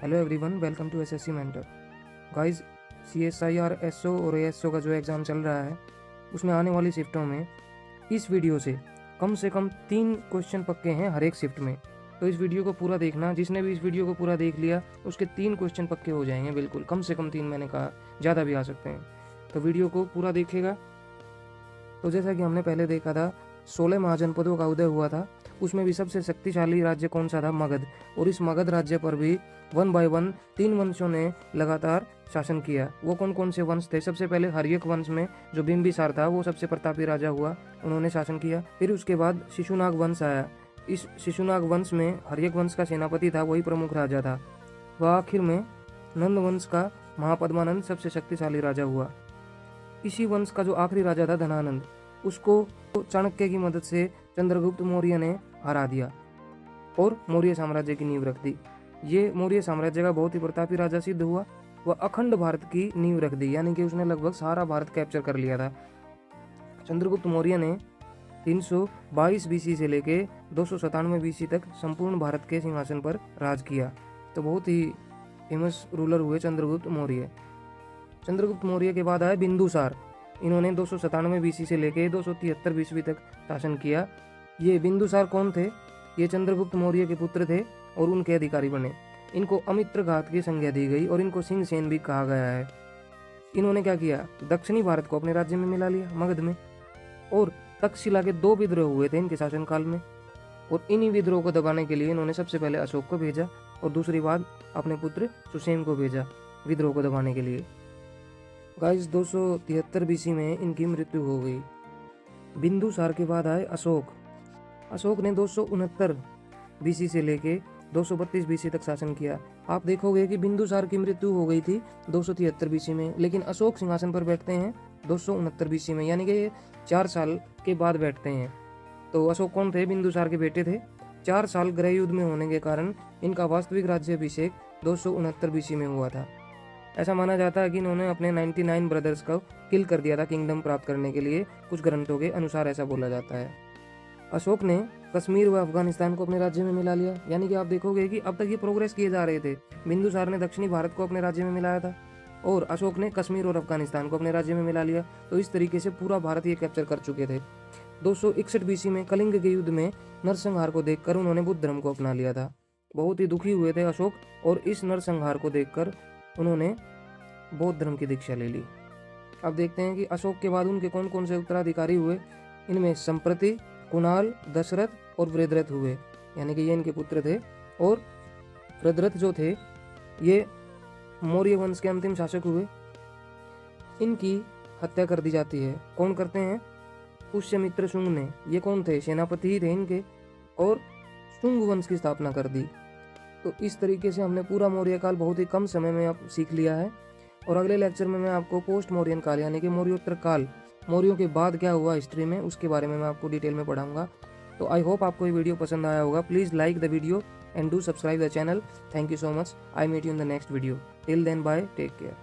Hello everyone, welcome to SSC mentor. Guys, CSIR SO और ASO का जो exam चल रहा है उसमें आने वाली शिफ्टों में इस वीडियो से कम 3 क्वेश्चन पक्के हैं हर एक शिफ्ट में। तो इस वीडियो को पूरा देखना। जिसने भी इस वीडियो को पूरा देख लिया उसके 3 क्वेश्चन पक्के हो जाएंगे। बिल्कुल कम से कम 3, मैंने कहा, ज़्यादा भी आ सकते हैं। तो वीडियो को पूरा देखेगा। तो जैसा कि हमने पहले देखा था, 16 महाजनपदों का उदय हुआ था। उसमें भी सबसे शक्तिशाली राज्य कौन सा था? मगध। और इस मगध राज्य पर भी 1 बाय 1 3 वंशों ने लगातार शासन किया। वो कौन कौन से वंश थे? सबसे पहले हर्यक वंश में जो बिंबिसार था वो सबसे प्रतापी राजा हुआ, उन्होंने शासन किया। फिर उसके बाद शिशुनाग वंश आया। इस शिशुनाग वंश में हर्यक वंश का सेनापति था, वही प्रमुख राजा था। वह आखिर में नंद वंश का महापद्मानंद सबसे शक्तिशाली राजा हुआ। इसी वंश का जो आखिरी राजा था धनानंद, उसको चाणक्य की मदद से चंद्रगुप्त मौर्य ने हरा दिया और मौर्य साम्राज्य की नींव रख दी। ये मौर्य साम्राज्य का बहुत ही प्रतापी राजा सिद्ध हुआ। वह अखंड भारत की नींव रख दी, यानी कि उसने लगभग सारा भारत कैप्चर कर लिया था। चंद्रगुप्त मौर्य ने 322 बीसी से लेके 297 बीसी तक संपूर्ण भारत के सिंहासन पर राज किया। तो बहुत ही फेमस रूलर हुए चंद्रगुप्त मौर्य। चंद्रगुप्त मौर्य के बाद आए बिंदुसार। इन्होंने 297 बीसी से लेके 273 बीसवी तक शासन किया। ये बिंदुसार कौन थे? ये चंद्रगुप्त मौर्य के पुत्र थे और उनके अधिकारी बने। इनको अमित्र घात की संज्ञा दी गई और इनको सिंह सेन भी कहा गया है। इन्होंने क्या किया? दक्षिणी भारत को अपने राज्य में मिला लिया, मगध में। और तक्षशिला के 2 विद्रोह हुए थे इनके शासनकाल में। और इन्हीं विद्रोह को दबाने के लिए इन्होंने सबसे पहले अशोक को भेजा और दूसरी बार अपने पुत्र सुसेन को भेजा विद्रोह को दबाने के लिए। गाइस, 273 बीसी में इनकी मृत्यु हो गई। बिंदुसार के बाद आए अशोक। अशोक ने 269 बीसी से लेके 232 बीसी तक शासन किया। आप देखोगे कि बिंदुसार की मृत्यु हो गई थी 273 बीसी में, लेकिन अशोक सिंहासन पर बैठते हैं 269 बीसी में, यानी कि ये 4 साल के बाद बैठते हैं। तो अशोक कौन थे? बिंदुसार के बेटे थे। 4 साल गृह युद्ध में होने के कारण इनका वास्तविक राज्याभिषेक 269 बीसी में हुआ था। ऐसा माना जाता है कि इन्होंने अपने 99 ब्रदर्स को किल कर दिया था किंगडम प्राप्त करने के लिए। कुछ ग्रंथों के अनुसार ऐसा बोला जाता है। अशोक ने कश्मीर व अफगानिस्तान को अपने राज्य में मिला लिया, यानी कि आप देखोगे कि अब तक ये प्रोग्रेस किए जा रहे थे। बिंदुसार ने दक्षिणी भारत को अपने राज्य में मिलाया था और अशोक ने कश्मीर और अफगानिस्तान को अपने राज्य में मिला लिया। तो इस तरीके से पूरा भारत ये कैप्चर कर चुके थे। 261 बीसी में कलिंग के युद्ध में नरसंहार को देखकर उन्होंने बुद्ध धर्म को अपना लिया था। बहुत ही दुखी हुए थे अशोक और इस नरसंहार को देखकर उन्होंने बौद्ध धर्म की दीक्षा ले ली। अब देखते हैं कि अशोक के बाद उनके कौन कौन से उत्तराधिकारी हुए। इनमें संप्रति, कुणाल, दशरथ और वृद्धरथ हुए, यानी कि ये इनके पुत्र थे। और वृद्धरथ जो थे ये मौर्य वंश के अंतिम शासक हुए। इनकी हत्या कर दी जाती है। कौन करते हैं? पुष्यमित्र शुंग ने। ये कौन थे? सेनापति ही थे इनके, और शुंग वंश की स्थापना कर दी। तो इस तरीके से हमने पूरा मौर्य काल बहुत ही कम समय में आप सीख लिया है। और अगले लेक्चर में मैं आपको पोस्ट मौर्यन काल, यानी कि मौर्योत्तर काल, मौर्यों के बाद क्या हुआ हिस्ट्री में, उसके बारे में मैं आपको डिटेल में पढ़ाऊंगा। तो आई होप आपको ये वीडियो पसंद आया होगा। Please like the video and do subscribe the channel. Thank you so much. I meet you in the next video. Till then, bye, take care.